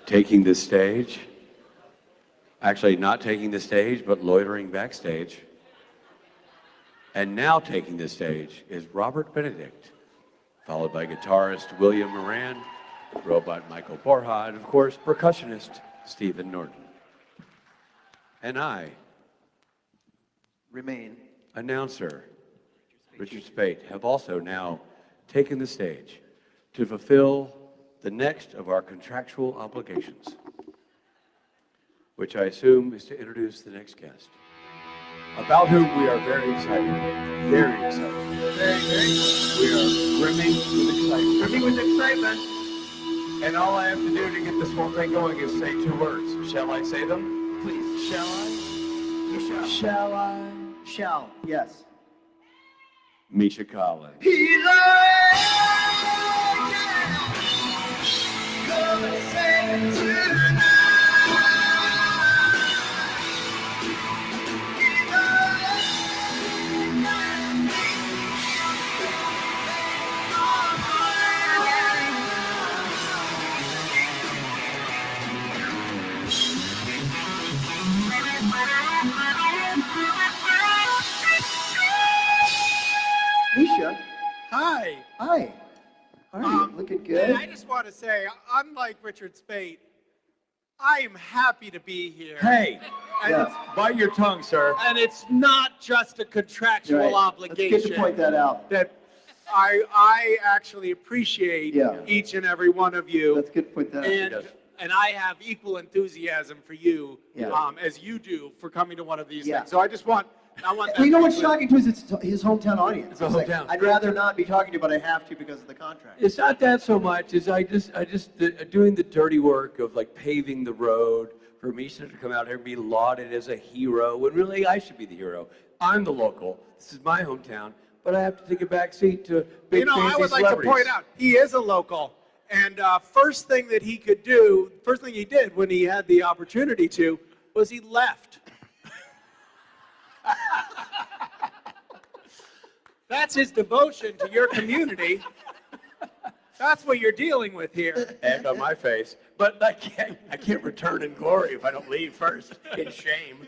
Taking the stage, actually not taking the stage, but loitering backstage. And now taking the stage is Robert Benedict, followed by guitarist William Moran, robot Michael Borja, and of course, percussionist Stephen Norton. And I, remain announcer Richard Spate, have also now taken the stage to fulfill the next of our contractual obligations, which I assume is to introduce the next guest, about whom we are very excited. Very excited. We are brimming with excitement. Brimming with excitement. And all I have to do to get this whole thing going is say two words. Shall I say them? Please. Shall I? You shall. Shall I? Shall. Yes. Misha Collins. He's Misha. Hi. Hi. How are you? Looking good. And I just want to say, unlike Richard Spate, I am happy to be here. Hey, And, Yeah. it's, bite your tongue, sir. and it's not just a contractual Right. obligation. That's good to point that out. That I actually appreciate Yeah. each and every one of you. That's good to point that out. And, Yes. and I have equal enthusiasm for you, Yeah. as you do for coming to one of these Yeah. things. So I want that Well, you know to be what's clear. shocking too is it's his hometown audience. It's a It's like, hometown. I'd rather not be talking to you, but I have to because of the contract. It's not that so much as I just doing the dirty work of like paving the road for Misha to come out here and be lauded as a hero when really I should be the hero. I'm the local. This is my hometown, but I have to take a back seat to big You know, fancy I would like to celebrities. point out, he is a local. And first thing that he could do, first thing he did when he had the opportunity to, was he left. That's his devotion to your community. That's what you're dealing with here. And on my face. But I can't return in glory if I don't leave first in shame.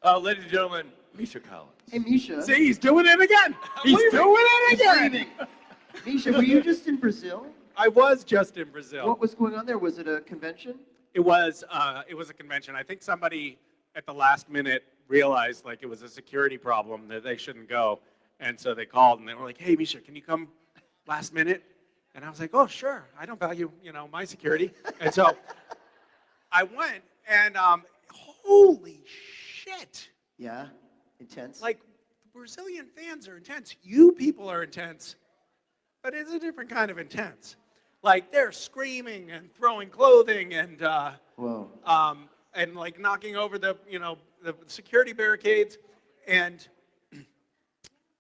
Ladies and gentlemen, Misha Collins. Hey, Misha. See, he's doing it again. He's doing it again. Leaving. Misha, were you just in Brazil? I was just in Brazil. What was going on there? Was it a convention? It was a convention. I think somebody at the last minute realized like it was a security problem that they shouldn't go, and so they called and they were like, "Hey, Misha, can you come last minute?" And I was like, "Oh, sure. I don't value my security." And so I went, and holy shit! Yeah, intense. Like the Brazilian fans are intense. You people are intense, but it's a different kind of intense. Like they're screaming and throwing clothing and Whoa. and like knocking over the security barricades, and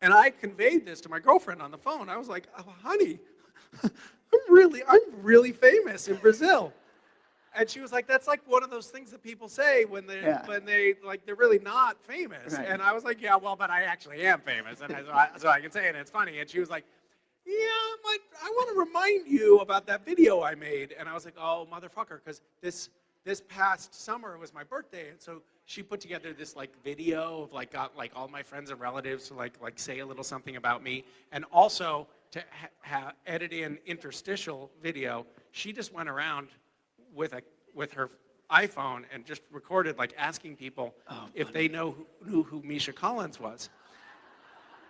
I conveyed this to my girlfriend on the phone. I was like, "Oh, honey, I'm really famous in Brazil," and she was like, "That's like one of those things that people say when they like they're really not famous." Right. And I was like, "Yeah, well, but I actually am famous, and so I can say it. And it's funny." And she was like, "Yeah, but I want to remind you about that video I made." And I was like, "Oh, motherfucker," because this past summer was my birthday, and so she put together this like video of like got like all my friends and relatives to like say a little something about me, and also to edit in interstitial video. She just went around with her iPhone and just recorded like asking people if they knew who Misha Collins was.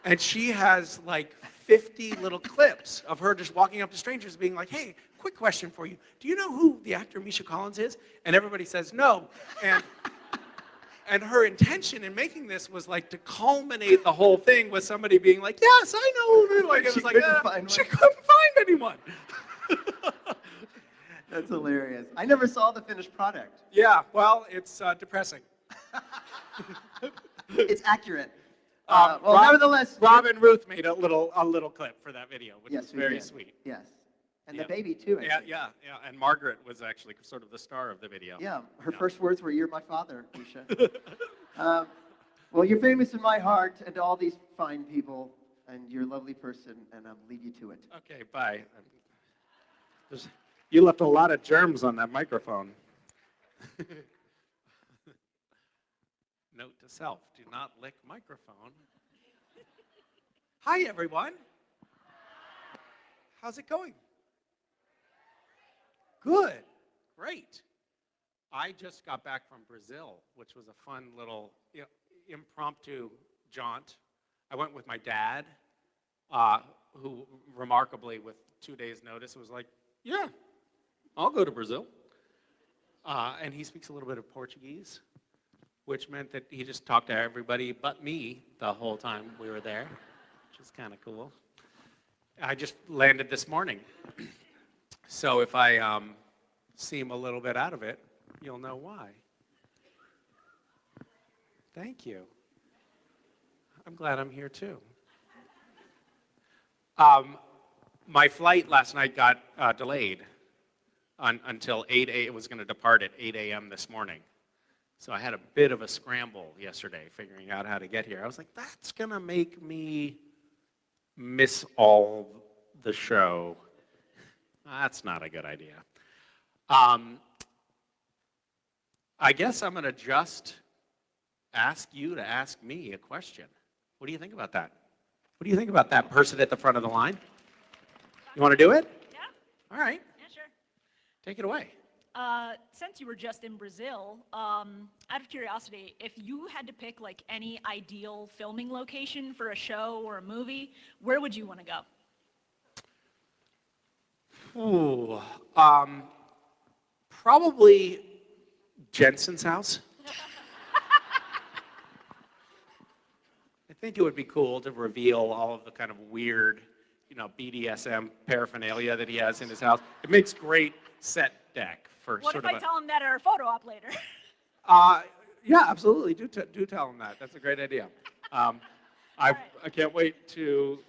And she has like 50 little clips of her just walking up to strangers being like, "Hey, quick question for you. Do you know who the actor Misha Collins is?" And everybody says no. And her intention in making this was like to culminate the whole thing with somebody being like, "Yes, I know who." Like it was like she couldn't find anyone. That's hilarious. I never saw the finished product. Yeah, well, it's depressing. It's accurate. Nevertheless, Rob and Ruth made a little clip for that video, which was we very did. sweet. Yes, and Yeah. the baby too. I think. Yeah. And Margaret was actually sort of the star of the video. Yeah, her first words were, "You're my father, Misha." Well, you're famous in my heart and to all these fine people, and you're a lovely person, and I'll leave you to it. Okay, bye. You left a lot of germs on that microphone. Note to self, do not lick microphone. Hi, everyone. How's it going? Good. Great. I just got back from Brazil, which was a fun little impromptu jaunt. I went with my dad, who remarkably, with 2 days' notice, was like, "Yeah, I'll go to Brazil." And he speaks a little bit of Portuguese, which meant that he just talked to everybody but me the whole time we were there, which is kind of cool. I just landed this morning. So if I seem a little bit out of it, you'll know why. Thank you. I'm glad I'm here too. My flight last night got delayed until 8 a.m. It was going to depart at 8 a.m. this morning. So I had a bit of a scramble yesterday figuring out how to get here. I was like, that's going to make me miss all the show. That's not a good idea. I guess I'm going to just ask you to ask me a question. What do you think about that? What do you think about that person at the front of the line? You want to do it? Yeah. All right. Yeah, sure. Take it away. Since you were just in Brazil, out of curiosity, if you had to pick like any ideal filming location for a show or a movie, where would you want to go? Ooh, probably Jensen's house. I think it would be cool to reveal all of the kind of weird, BDSM paraphernalia that he has in his house. It makes great set deck for What sort if of I tell him that at our photo op later? Yeah, absolutely. Do tell him that. That's a great idea. I can't wait to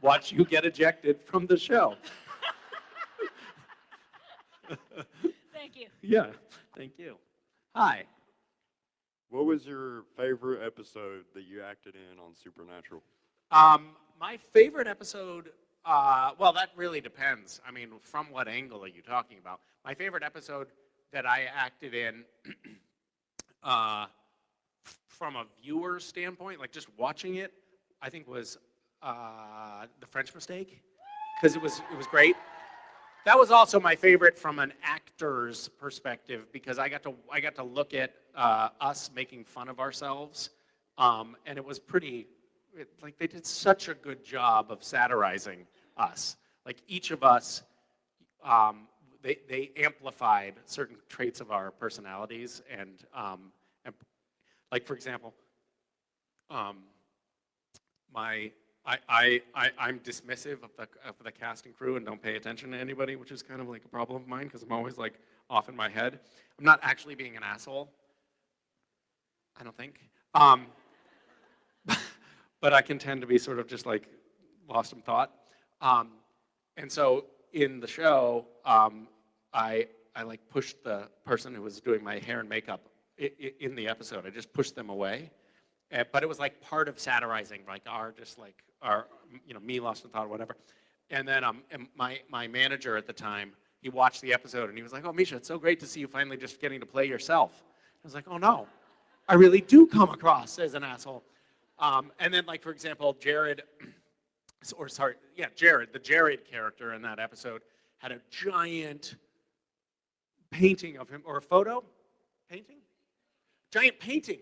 watch you get ejected from the show. Thank you. Yeah, thank you. Hi. What was your favorite episode that you acted in on Supernatural? My favorite episode Well, that really depends. I mean, from what angle are you talking about? My favorite episode that I acted in, from a viewer standpoint, like just watching it, I think was The French Mistake, because it was great. That was also my favorite from an actor's perspective, because I got to look at us making fun of ourselves, and it was pretty. Like they did such a good job of satirizing us. Like each of us, they amplified certain traits of our personalities, and like for example, I'm dismissive of the cast and crew and don't pay attention to anybody, which is kind of like a problem of mine because I'm always like off in my head. I'm not actually being an asshole, I don't think. But I can tend to be sort of just like lost in thought. And so in the show, I like pushed the person who was doing my hair and makeup in the episode. I just pushed them away. But it was like part of satirizing, like our me lost in thought or whatever. And then and my manager at the time, he watched the episode and he was like, "Oh, Misha, it's so great to see you finally just getting to play yourself." I was like, "Oh no, I really do come across as an asshole." And then, like, for example, Jared, the Jared character in that episode had a giant painting of him, or a photo? Painting? Giant painting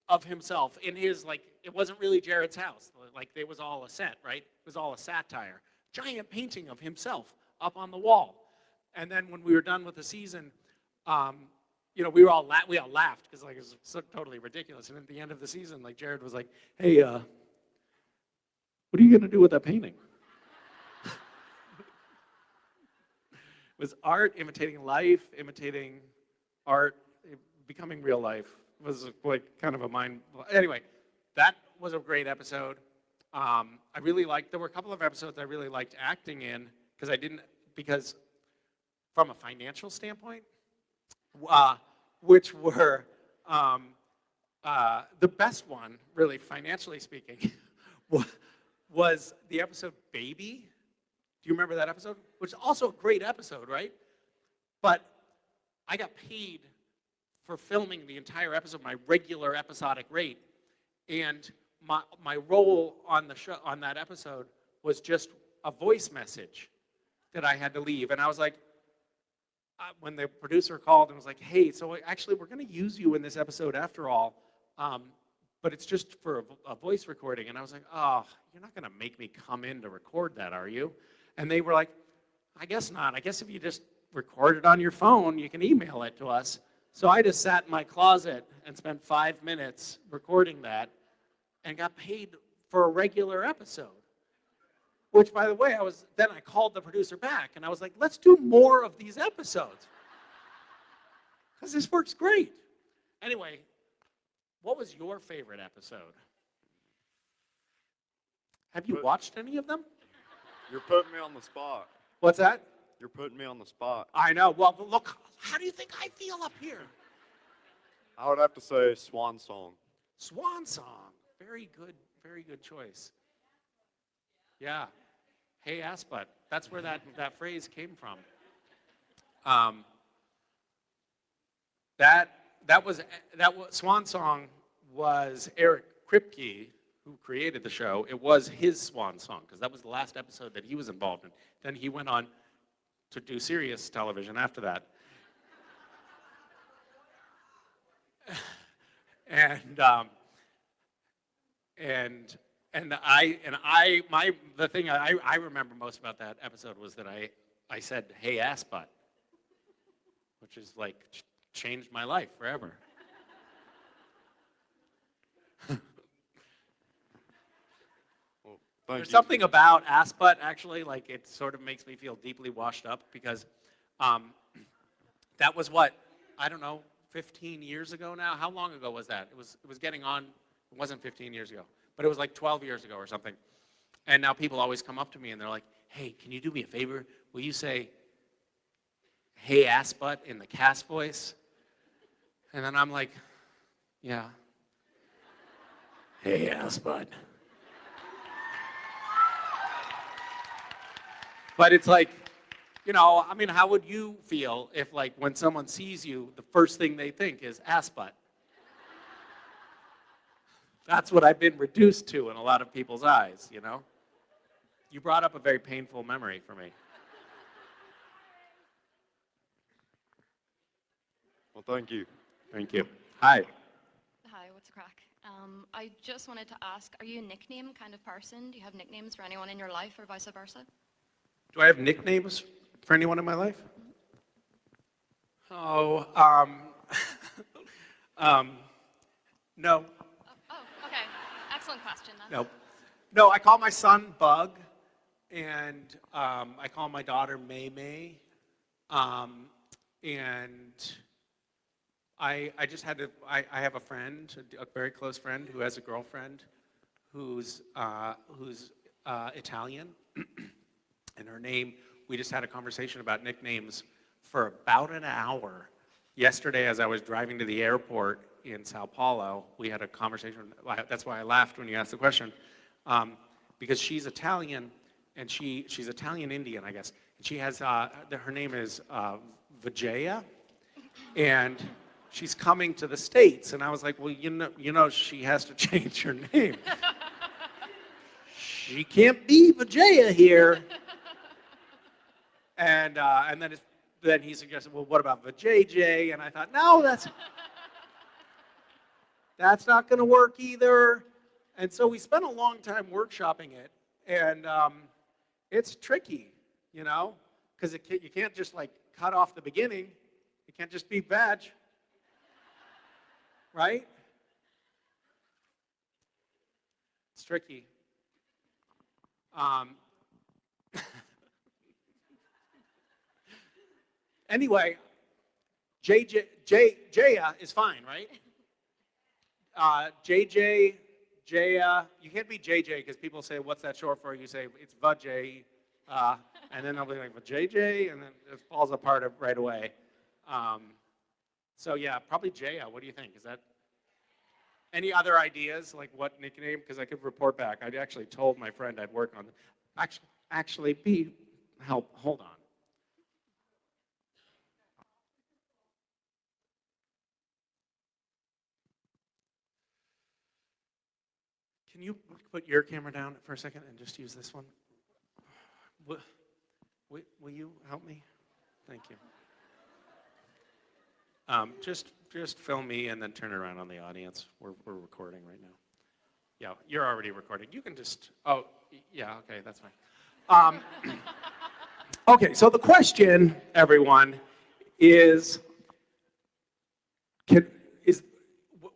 of himself in his, like, it wasn't really Jared's house. Like, it was all a set, right? It was all a satire. Giant painting of himself up on the wall. And then when we were done with the season, we all laughed because like it was so totally ridiculous. And at the end of the season, like Jared was like, "Hey, what are you gonna do with that painting?" It was art imitating life, imitating art, becoming real life. It was like kind of a mind. Anyway, that was a great episode. There were a couple of episodes I really liked acting in because from a financial standpoint. Which were the best one, really, financially speaking, was the episode Baby. Do you remember that episode? Which is also a great episode, right? But I got paid for filming the entire episode, my regular episodic rate, and my role on the show, on that episode, was just a voice message that I had to leave, and I was like, when the producer called and was like, "Hey, so actually we're going to use you in this episode after all, but it's just for a voice recording." And I was like, "Oh, you're not going to make me come in to record that, are you?" And they were like, "I guess not. I guess if you just record it on your phone, you can email it to us." So I just sat in my closet and spent 5 minutes recording that and got paid for a regular episode. Which, by the way, I called the producer back, and I was like, "Let's do more of these episodes. Because this works great." Anyway, what was your favorite episode? Have you watched any of them? You're putting me on the spot. What's that? You're putting me on the spot. I know. Well, look, how do you think I feel up here? I would have to say Swan Song. Swan Song. Very good choice. Yeah. Hey, Assbutt. That's where that phrase came from. That was Swan Song was Eric Kripke, who created the show. It was his swan song because that was the last episode that he was involved in. Then he went on to do serious television after that. The thing I remember most about that episode was that I said, "Hey, Assbutt," which is like changed my life forever. Well, There's something about Assbutt, actually, like it sort of makes me feel deeply washed up because that was what, I don't know, 15 years ago now? How long ago was that? It was getting on, it wasn't 15 years ago, but it was like 12 years ago or something. And now people always come up to me and they're like, "Hey, can you do me a favor? Will you say, 'Hey, Assbutt' in the cast voice?" And then I'm like, "Yeah. Hey, Assbutt." But it's like, you know, I mean, how would you feel if, like, when someone sees you, the first thing they think is ass butt? That's what I've been reduced to in a lot of people's eyes, you know? You brought up a very painful memory for me. Well, thank you. Thank you. Hi. Hi, what's the crack? I just wanted to ask, are you a nickname kind of person? Do you have nicknames for anyone in your life or vice versa? Do I have nicknames for anyone in my life? Oh, no. Oh, okay. Excellent question then. No. No, I call my son Bug, and I call my daughter May May. And I just had to, I have a friend, a very close friend who has a girlfriend who's Italian. And her name, we just had a conversation about nicknames for about an hour. Yesterday, as I was driving to the airport in Sao Paulo, we had a conversation. That's why I laughed when you asked the question. Because she's Italian, and she's Italian-Indian, I guess. And she has, her name is Vijaya, and she's coming to the States. And I was like, well, you know, she has to change her name. She can't be Vijaya here. And then he suggested, well, what about Vijay? And I thought, no, that's not going to work either. And so we spent a long time workshopping it, and it's tricky, you know, because you can't just like cut off the beginning. You can't just be veg, right? It's tricky. Anyway, Jaya is fine, right? JJ, Jaya, you can't be JJ because people say, what's that short for? You say, it's Vajay, and then they'll be like, JJ, and then it falls apart right away. So yeah, probably Jaya. What do you think? Is that any other ideas, like what nickname? Because I could report back. I actually told my friend I'd work on it. Hold on. Can you put your camera down for a second and just use this one? Will you help me? Thank you. Just film me and then turn around on the audience. We're recording right now. Yeah, you're already recording. You can just, oh, yeah, okay, that's fine. Okay, so the question, everyone, is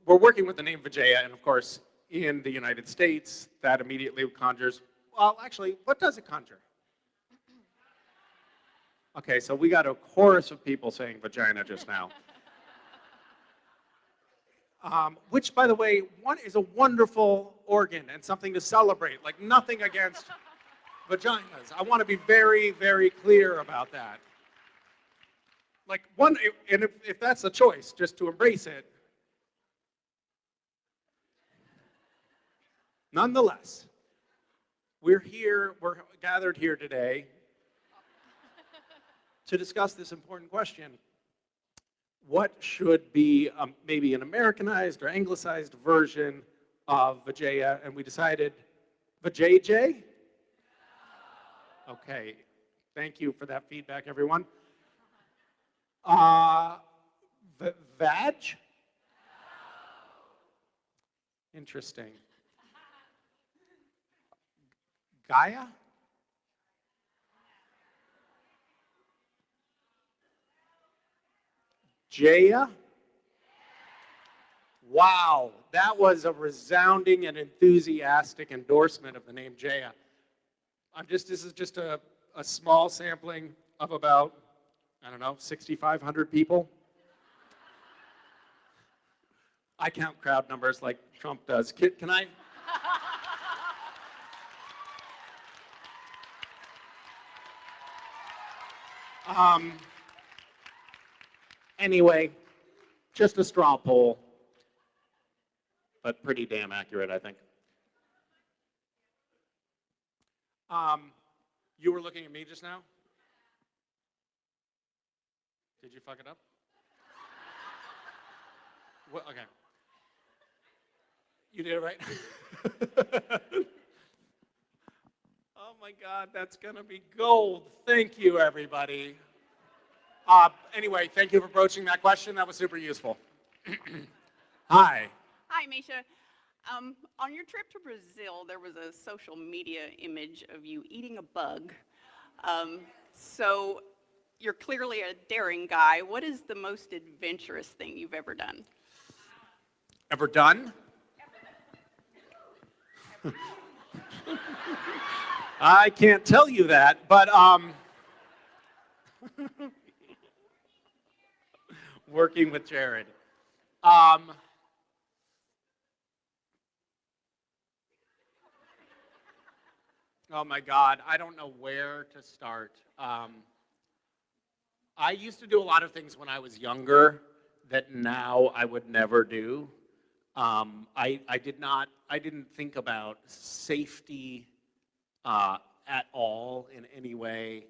we're working with the name Vijaya, and of course, in the United States, that immediately conjures, well, actually, what does it conjure? Okay, so we got a chorus of people saying vagina just now. Which, by the way, is a wonderful organ and something to celebrate, like nothing against vaginas. I want to be very, very clear about that. Like and if that's the choice, just to embrace it. Nonetheless, we're gathered here today to discuss this important question. What should be maybe an Americanized or anglicized version of Vijaya? And we decided Vajayjay? Okay, thank you for that feedback, everyone. Vag? Interesting. Gaia? Jaya? Wow, that was a resounding and enthusiastic endorsement of the name Jaya. This is just a small sampling of about, I don't know, 6,500 people. I count crowd numbers like Trump does. Can I? Anyway, just a straw poll, but pretty damn accurate, I think. You were looking at me just now? Did you fuck it up? Well, okay. You did it right? Oh my God, that's gonna be gold. Thank you, everybody. Anyway, thank you for broaching that question. That was super useful. Hi. Hi, Misha. On your trip to Brazil, there was a social media image of you eating a bug. So you're clearly a daring guy. What is the most adventurous thing you've ever done? Ever done? I can't tell you that, but working with Jared. Oh my God, I don't know where to start. I used to do a lot of things when I was younger that now I would never do. I didn't think about safety at all in any way.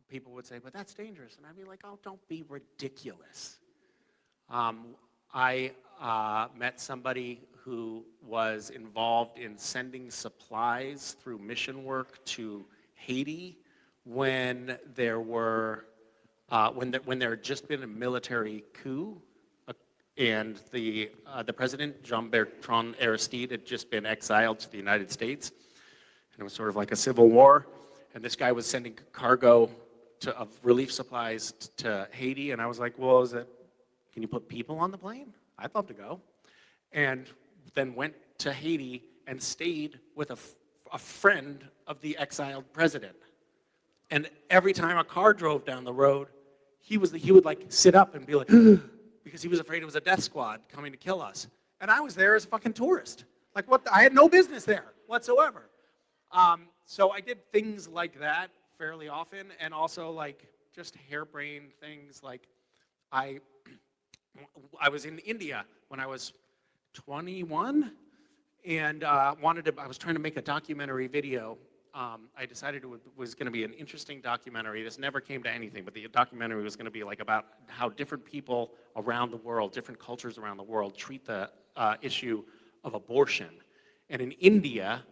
People would say, but that's dangerous. And I'd be like, oh, don't be ridiculous. I met somebody who was involved in sending supplies through mission work to Haiti when there were when there had just been a military coup, and the president Jean-Bertrand Aristide had just been exiled to the United States, and it was sort of like a civil war. And this guy was sending cargo of relief supplies to Haiti, and I was like, well, can you put people on the plane? I'd love to go. And then went to Haiti and stayed with a friend of the exiled president. And every time a car drove down the road, he would like sit up and be like, because he was afraid it was a death squad coming to kill us. And I was there as a fucking tourist. Like I had no business there whatsoever. So I did things like that fairly often, and also like just harebrained things. Like I was in India when I was 21, and I was trying to make a documentary video. I decided it was going to be an interesting documentary. This never came to anything, but the documentary was going to be like about how different people around the world, different cultures around the world, treat the issue of abortion. And in India,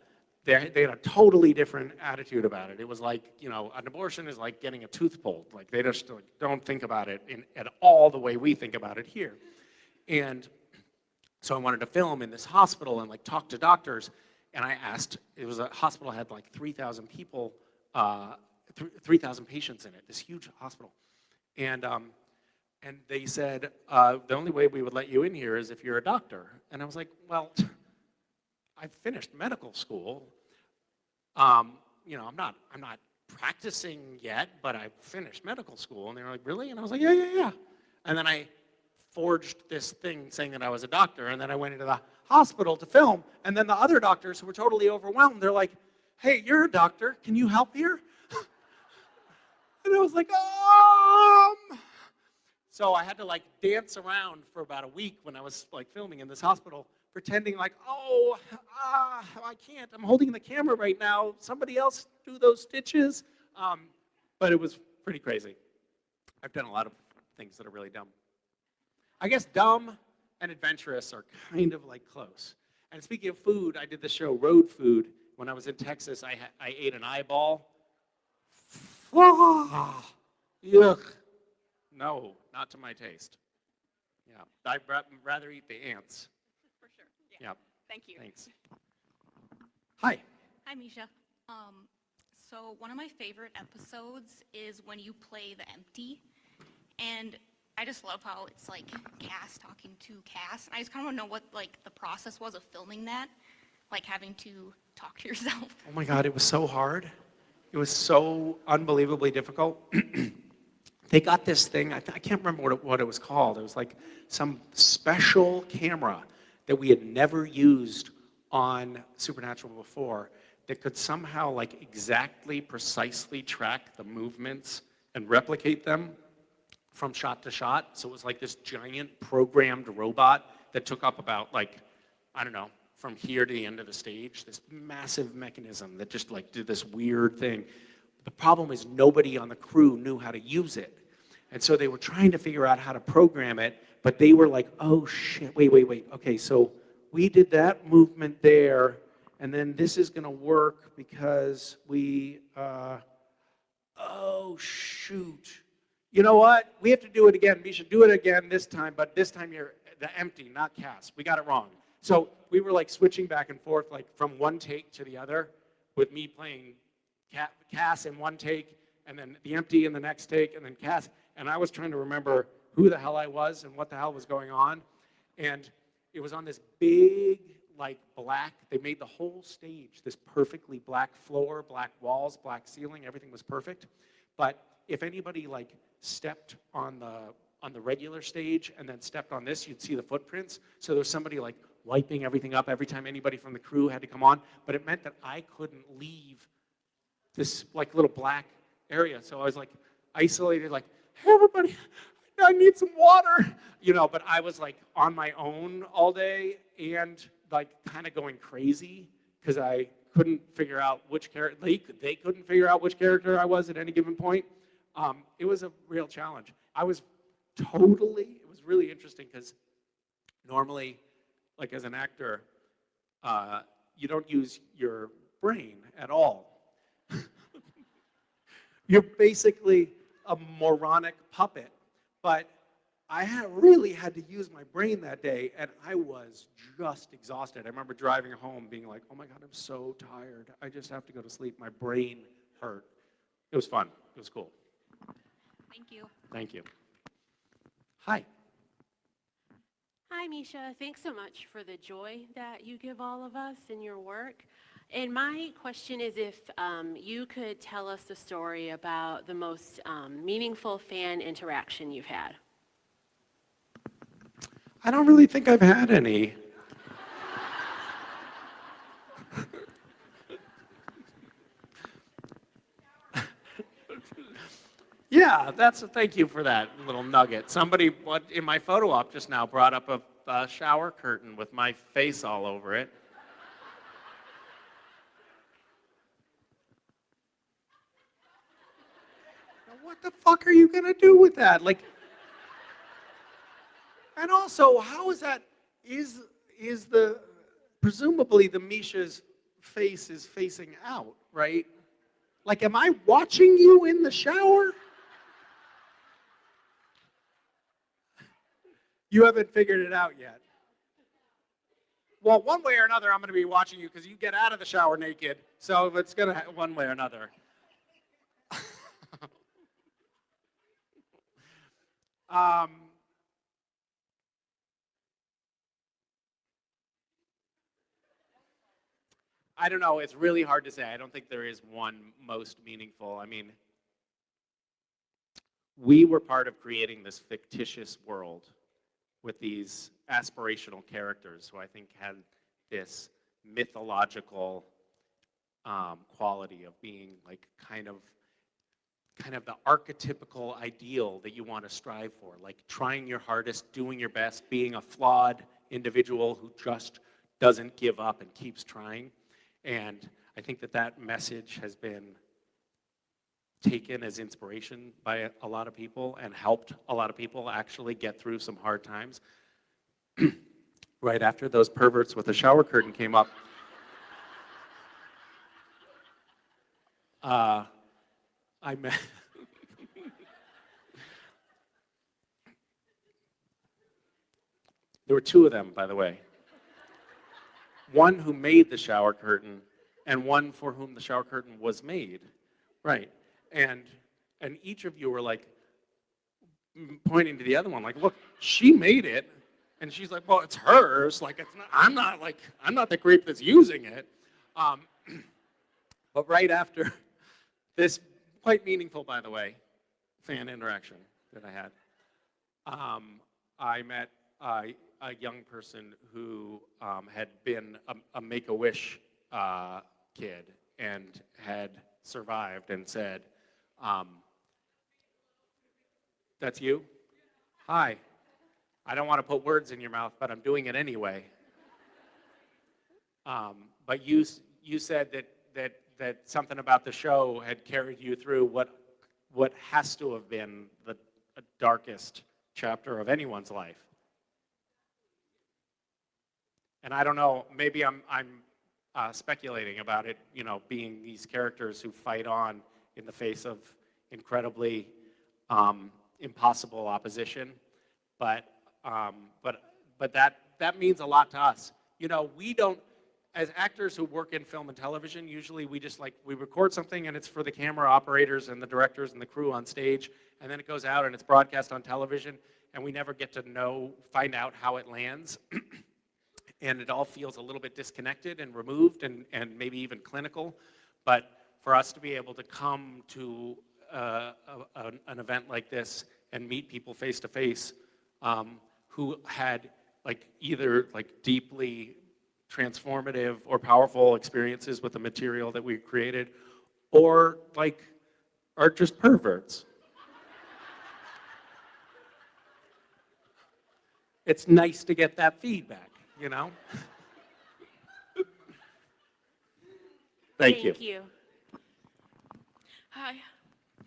they had a totally different attitude about it. It was like, an abortion is like getting a tooth pulled. Like they just don't think about it at all the way we think about it here. And so I wanted to film in this hospital and like talk to doctors. And I asked, it was a hospital that had like 3,000 people, 3,000 patients in it, this huge hospital. And they said, the only way we would let you in here is if you're a doctor. And I was like, well, I finished medical school. I'm not practicing yet, but I finished medical school. And they were like, really? And I was like, yeah. And then I forged this thing saying that I was a doctor, and then I went into the hospital to film, and then the other doctors who were totally overwhelmed, they're like, hey, you're a doctor, can you help here? And I was like, So I had to like dance around for about a week when I was like filming in this hospital, pretending like, I can't, I'm holding the camera right now, somebody else do those stitches. But it was pretty crazy. I've done a lot of things that are really dumb. I guess dumb and adventurous are kind of like close. And speaking of food, I did the show Road Food. When I was in Texas, I ate an eyeball. Yuck. No, not to my taste. Yeah, I'd rather eat the ants. For sure. Yeah. Thank you. Thanks. Hi. Hi, Misha. So one of my favorite episodes is when you play the empty, and I just love how it's like Cass talking to Cass. And I just kind of want to know what like the process was of filming that, like having to talk to yourself. Oh my God, it was so hard. It was so unbelievably difficult. They got this thing, I can't remember what it was called. It was like some special camera that we had never used on Supernatural before that could somehow like exactly, precisely track the movements and replicate them from shot to shot. So it was like this giant programmed robot that took up about like, I don't know, from here to the end of the stage, this massive mechanism that just like did this weird thing. The problem is nobody on the crew knew how to use it. And so they were trying to figure out how to program it, but they were like, oh shit, wait. Okay, so we did that movement there, and then this is gonna work because we, oh shoot. You know what? We have to do it again. We should do it again this time, but this time you're the empty, not cast. We got it wrong. So we were like switching back and forth, like from one take to the other, with me playing Cass in one take, and then the empty in the next take, and then Cass. And I was trying to remember who the hell I was and what the hell was going on. And it was on this big, like black, they made the whole stage this perfectly black floor, black walls, black ceiling, everything was perfect. But if anybody like stepped on the regular stage and then stepped on this, you'd see the footprints. So there was somebody like wiping everything up every time anybody from the crew had to come on. But it meant that I couldn't leave this like little black area. So I was like isolated, like, hey everybody, I need some water. You know, but I was like on my own all day and like kind of going crazy because I couldn't figure out which character, they couldn't figure out which character I was at any given point. It was a real challenge. It was really interesting because normally, like as an actor, you don't use your brain at all. You're basically a moronic puppet. But I really had to use my brain that day, and I was just exhausted. I remember driving home being like, oh my God, I'm so tired. I just have to go to sleep. My brain hurt. It was fun. It was cool. Thank you. Thank you. Hi. Hi, Misha. Thanks so much for the joy that you give all of us in your work. And my question is if you could tell us the story about the most meaningful fan interaction you've had. I don't really think I've had any. Yeah, thank you for that little nugget. Somebody in my photo op just now brought up a shower curtain with my face all over it. Now, what the fuck are you gonna do with that? Like, and also, how is that? Is presumably the Misha's face is facing out, right? Like, am I watching you in the shower? You haven't figured it out yet. Well, one way or another, I'm going to be watching you because you get out of the shower naked. So it's going to one way or another. I don't know. It's really hard to say. I don't think there is one most meaningful. I mean, we were part of creating this fictitious world with these aspirational characters who I think had this mythological quality of being like kind of the archetypical ideal that you want to strive for, like trying your hardest, doing your best, being a flawed individual who just doesn't give up and keeps trying. And I think that message has been taken as inspiration by a lot of people and helped a lot of people actually get through some hard times. Right after those perverts with the shower curtain came up, I met there were two of them, by the way. One who made the shower curtain and one for whom the shower curtain was made. Right. And each of you were like pointing to the other one, like, look, she made it. And she's like, well, it's hers. Like, it's not, I'm not the creep that's using it. But right after this, quite meaningful, by the way, fan interaction that I had, I met a young person who had been a Make-A-Wish kid and had survived and said, that's you? Hi. I don't want to put words in your mouth, but I'm doing it anyway. But you said that something about the show had carried you through what has to have been the darkest chapter of anyone's life. And I don't know, maybe I'm speculating about it, you know, being these characters who fight on in the face of incredibly impossible opposition, but that means a lot to us. You know, we don't, as actors who work in film and television, usually we just we record something and it's for the camera operators and the directors and the crew on stage, and then it goes out and it's broadcast on television, and we never get to find out how it lands. And it all feels a little bit disconnected and removed and maybe even clinical. But for us to be able to come to an event like this and meet people face to face who had either deeply transformative or powerful experiences with the material that we created, or are just perverts. It's nice to get that feedback. You know? Thank you. Hi.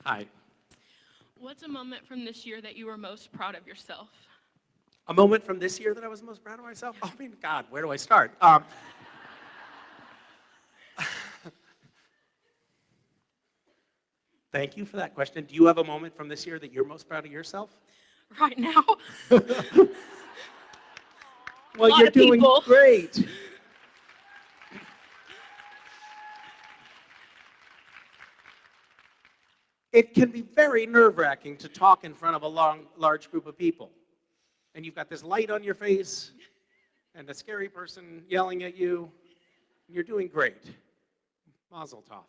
Hi. What's a moment from this year that you were most proud of yourself? A moment from this year that I was most proud of myself? Oh, I mean, God, where do I start? Thank you for that question. Do you have a moment from this year that you're most proud of yourself? Right now? Well, you're doing great. It can be very nerve-wracking to talk in front of a large group of people. And you've got this light on your face and a scary person yelling at you. You're doing great. Mazel tov.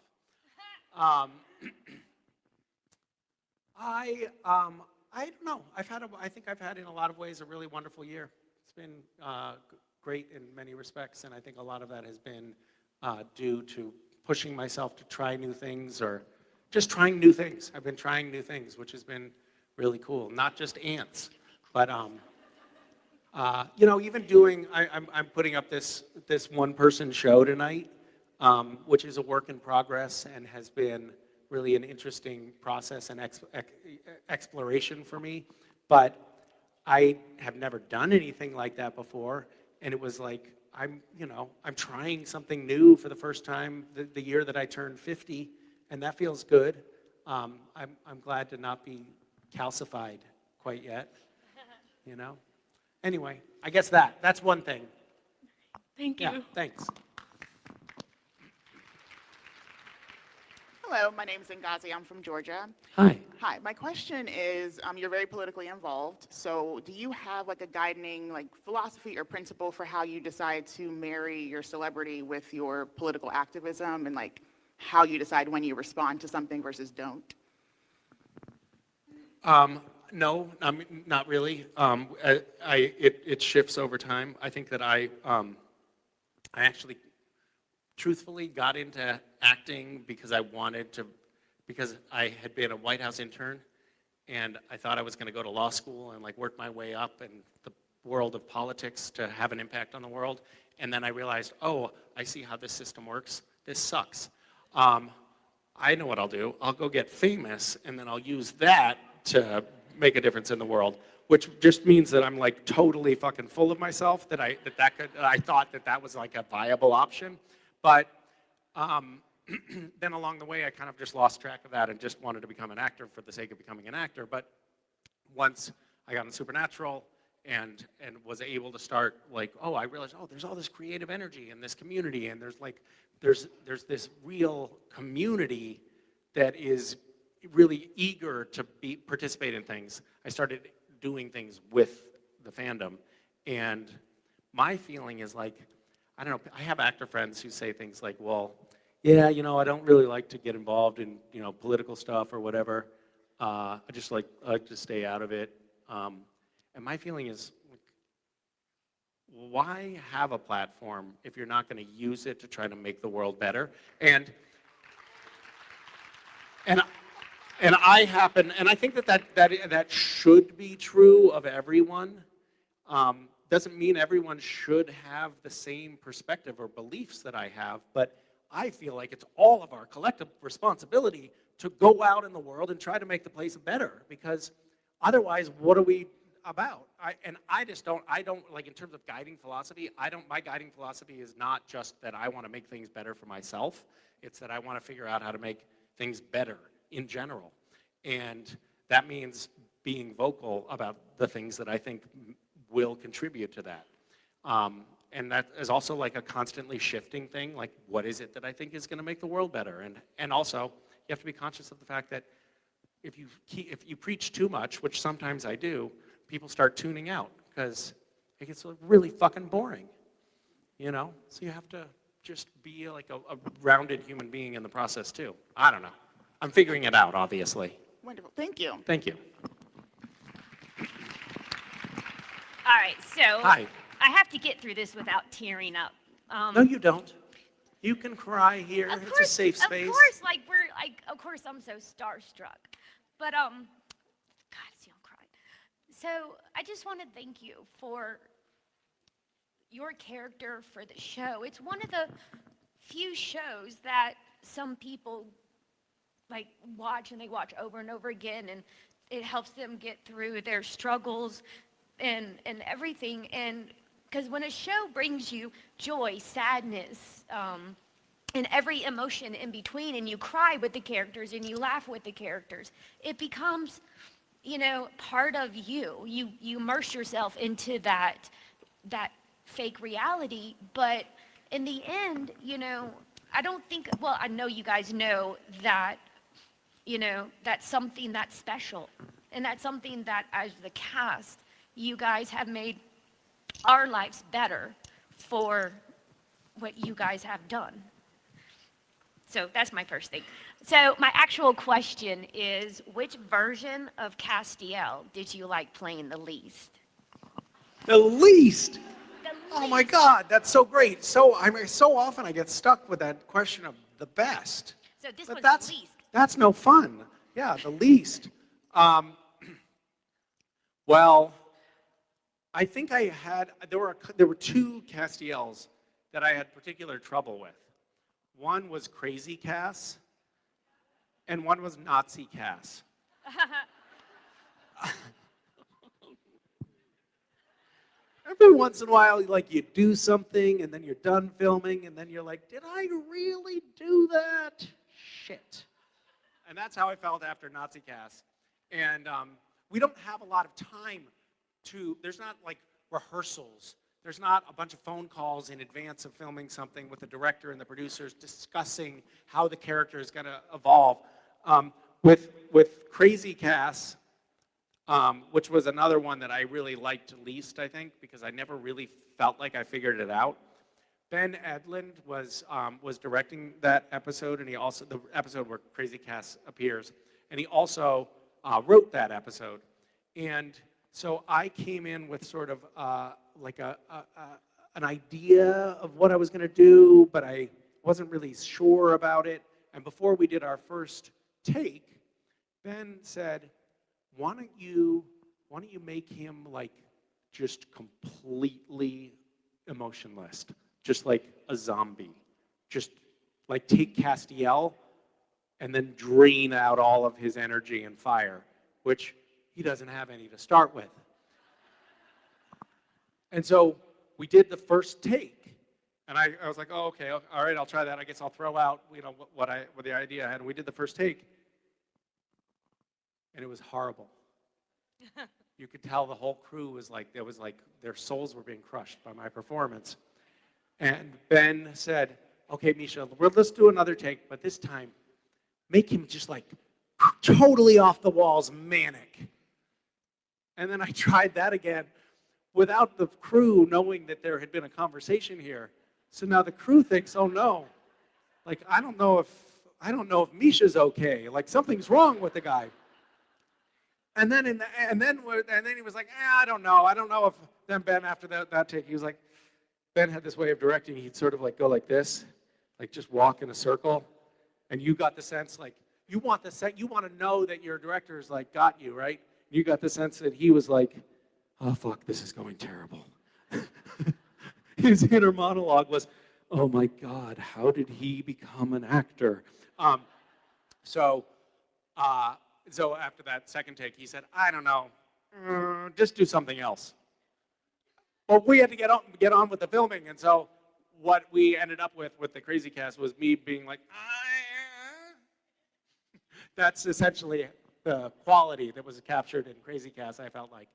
I don't know. I think I've had in a lot of ways a really wonderful year. It's been great in many respects, and I think a lot of that has been due to pushing myself to try new things or just trying new things. I've been trying new things, which has been really cool. Not just ants, but you know, even doing. I'm putting up this one-person show tonight, which is a work in progress and has been really an interesting process and exploration for me. But I have never done anything like that before, and it was like I'm trying something new for the first time the year that I turned 50, and that feels good. I'm glad to not be calcified quite yet, you know. Anyway, I guess that's one thing. Thank you. Yeah, thanks. Hello, my name is Ngazi. I'm from Georgia. Hi. Hi. My question is, you're very politically involved. So, do you have a guiding philosophy or principle for how you decide to marry your celebrity with your political activism, and how you decide when you respond to something versus don't? No, not really. It shifts over time. I think that I actually truthfully got into acting because because I had been a White House intern, and I thought I was going to go to law school and work my way up in the world of politics to have an impact on the world. And then I realized, oh, I see how this system works. This sucks. I know what I'll do. I'll go get famous, and then I'll use that to make a difference in the world, which just means that I'm totally fucking full of myself, that I thought that was a viable option. But then along the way, I kind of just lost track of that and just wanted to become an actor for the sake of becoming an actor. But once I got in Supernatural and was able to start I realized, there's all this creative energy in this community, and there's this real community that is really eager to participate in things. I started doing things with the fandom, and my feeling is I don't know, I have actor friends who say things like, well, yeah, I don't really like to get involved in, political stuff or whatever. I just like to stay out of it. And my feeling is, why have a platform if you're not going to use it to try to make the world better? And I happen, and I think that should be true of everyone. Doesn't mean everyone should have the same perspective or beliefs that I have, but I feel like it's all of our collective responsibility to go out in the world and try to make the place better, because otherwise, what are we about? I don't, like, in terms of guiding philosophy, my guiding philosophy is not just that I want to make things better for myself, it's that I want to figure out how to make things better in general. And that means being vocal about the things that I think will contribute to that. And that is also like a constantly shifting thing, like what is it that I think is going to make the world better? And also, you have to be conscious of the fact that if you preach too much, which sometimes I do, people start tuning out because it gets really fucking boring, you know? So you have to just be like a rounded human being in the process too. I don't know. I'm figuring it out, obviously. Wonderful. Thank you. Thank you. All right, so Hi. I have to get through this without tearing up. No, you don't. You can cry here. It's a safe space. Of course, I'm so starstruck. But God, see, I'm crying. So I just want to thank you for your character for the show. It's one of the few shows that some people like watch, and they watch over and over again, and it helps them get through their struggles and everything. And because when a show brings you joy, sadness, and every emotion in between, and you cry with the characters and you laugh with the characters, it becomes, you know, part of you. You immerse yourself into that fake reality. But in the end, you know, I don't think, well, I know you guys know that, you know, that's something that's special, and that's something that as the cast, you guys have made our lives better for what you guys have done. So that's my first thing. So my actual question is, which version of Castiel did you like playing the least? The least? Oh my God, that's so great. So so often I get stuck with that question of the best. So this But one's the least. That's no fun. Yeah, the least. Well, I think there were two Castiels that I had particular trouble with. One was Crazy Cass, and one was Nazi Cass. Every once in a while, like, you do something, and then you're done filming, and then you're like, did I really do that? Shit. And that's how I felt after Nazi Cass. And we don't have a lot of time there's not like rehearsals. There's not a bunch of phone calls in advance of filming something with the director and the producers discussing how the character is going to evolve. With Crazy Cass, which was another one that I really liked least, I think, because I never really felt like I figured it out. Ben Edlund was directing that episode, and the episode where Crazy Cass appears, and he also wrote that episode. And so I came in with sort of like an idea of what I was going to do, but I wasn't really sure about it. And before we did our first take, Ben said, why don't you make him like just completely emotionless, just like a zombie, just like take Castiel and then drain out all of his energy and fire, which he doesn't have any to start with. And so we did the first take, and I was like, oh, okay, all right, I'll try that. I guess I'll throw out, you know, what the idea I had. And we did the first take, and it was horrible. You could tell the whole crew was like, their souls were being crushed by my performance. And Ben said, okay, Misha, let's do another take, but this time, make him just like totally off the walls, manic. And then I tried that again without the crew knowing that there had been a conversation here. So now the crew thinks, oh no, like I don't know if Misha's okay. Like something's wrong with the guy. And then he was like, I don't know if. Then Ben, after that take, he was like, Ben had this way of directing. He'd sort of like go like this, like just walk in a circle, and you got the sense like you want to know that your director's like got you, right? You got the sense that he was like, oh fuck, this is going terrible. his inner monologue was, oh my God, how did he become an actor? So after that second take, he said, I don't know, just do something else. But we had to get on with the filming, and so what we ended up with the Crazy Cast was me being like, that's essentially the quality that was captured in Crazy Cast, I felt like.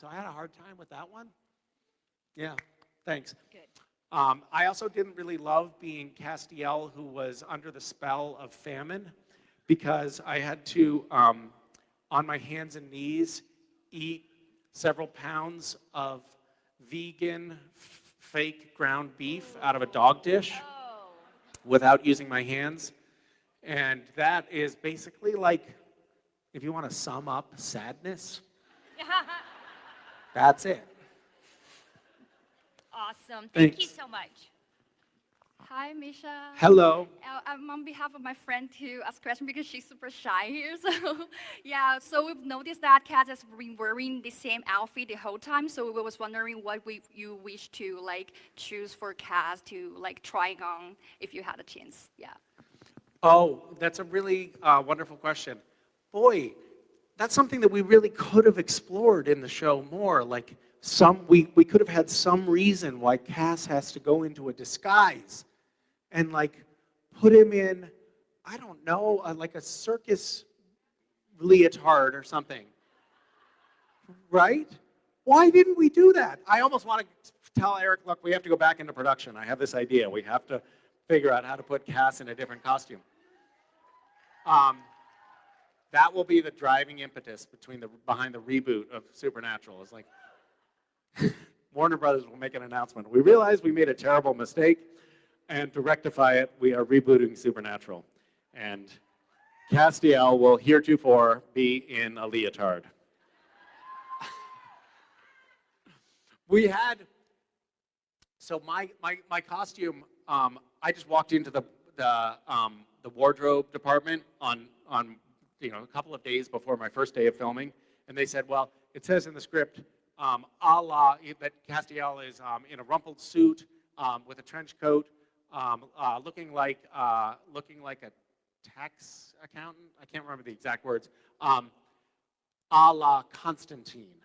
So I had a hard time with that one. Yeah, thanks. Good. I also didn't really love being Castiel, who was under the spell of famine, because I had to, on my hands and knees, eat several pounds of vegan fake ground beef out of a dog dish without using my hands. And that is basically like, if you want to sum up sadness, that's it. Awesome. Thank you Thanks. so much. Hi, Misha. Hello. I'm on behalf of my friend to ask a question because she's super shy here. So, yeah, so we've noticed that Kat has been wearing the same outfit the whole time. So we was wondering what you wish to like choose for Kat to like try on if you had a chance. Yeah. Oh, that's a really wonderful question. Boy, that's something that we really could have explored in the show more. Like we could have had some reason why Cass has to go into a disguise and like put him in, I don't know, like a circus leotard or something. Right? Why didn't we do that? I almost want to tell Eric, look, we have to go back into production. I have this idea. We have to figure out how to put Cass in a different costume. That will be the driving impetus behind the reboot of Supernatural. It's like, Warner Brothers will make an announcement. We realize we made a terrible mistake, and to rectify it, we are rebooting Supernatural. And Castiel will heretofore be in a leotard. We had, so my costume, I just walked into the wardrobe department on a couple of days before my first day of filming, and they said, well, it says in the script, that Castiel is in a rumpled suit with a trench coat, looking like a tax accountant. I can't remember the exact words. A la Constantine.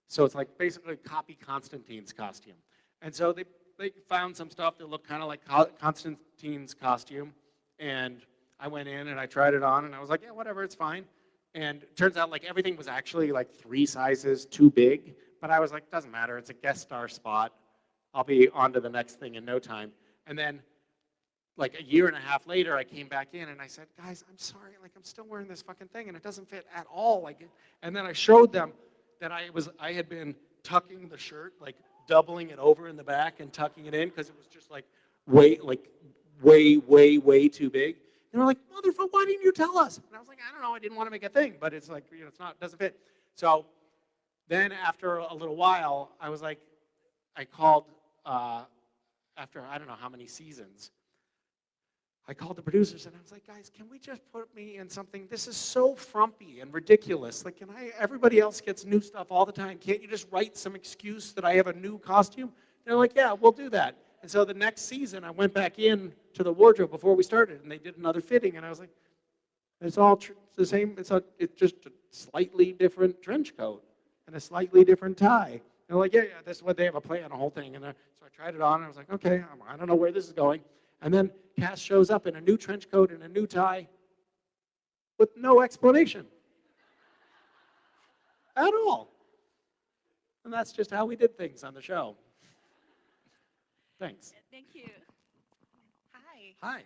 So it's like basically copy Constantine's costume. And so they found some stuff that looked kind of like Constantine's costume, and I went in and I tried it on, and I was like, yeah, whatever, it's fine. And it turns out like everything was actually like 3 sizes too big, but I was like, doesn't matter, it's a guest star spot. I'll be on to the next thing in no time. And then like a year and a half later, I came back in and I said, guys, I'm sorry, like I'm still wearing this fucking thing and it doesn't fit at all. And then I showed them that I had been tucking the shirt, like doubling it over in the back and tucking it in because it was just like way too big. And they're like, motherfucker, why didn't you tell us? And I was like, I don't know, I didn't want to make a thing, but it's like, it doesn't fit. So then after a little while, I was like, I called, after I don't know how many seasons, I called the producers and I was like, guys, can we just put me in something? This is so frumpy and ridiculous. Like, everybody else gets new stuff all the time. Can't you just write some excuse that I have a new costume? They're like, yeah, we'll do that. And so the next season, I went back in to the wardrobe before we started, and they did another fitting, and I was like, it's all the same. It's just a slightly different trench coat and a slightly different tie. And they're like, yeah, this is what they have a play on the whole thing. And so I tried it on, and I was like, okay, I don't know where this is going. And then Cass shows up in a new trench coat and a new tie with no explanation at all. And that's just how we did things on the show. Thanks. Thank you. Hi. Hi.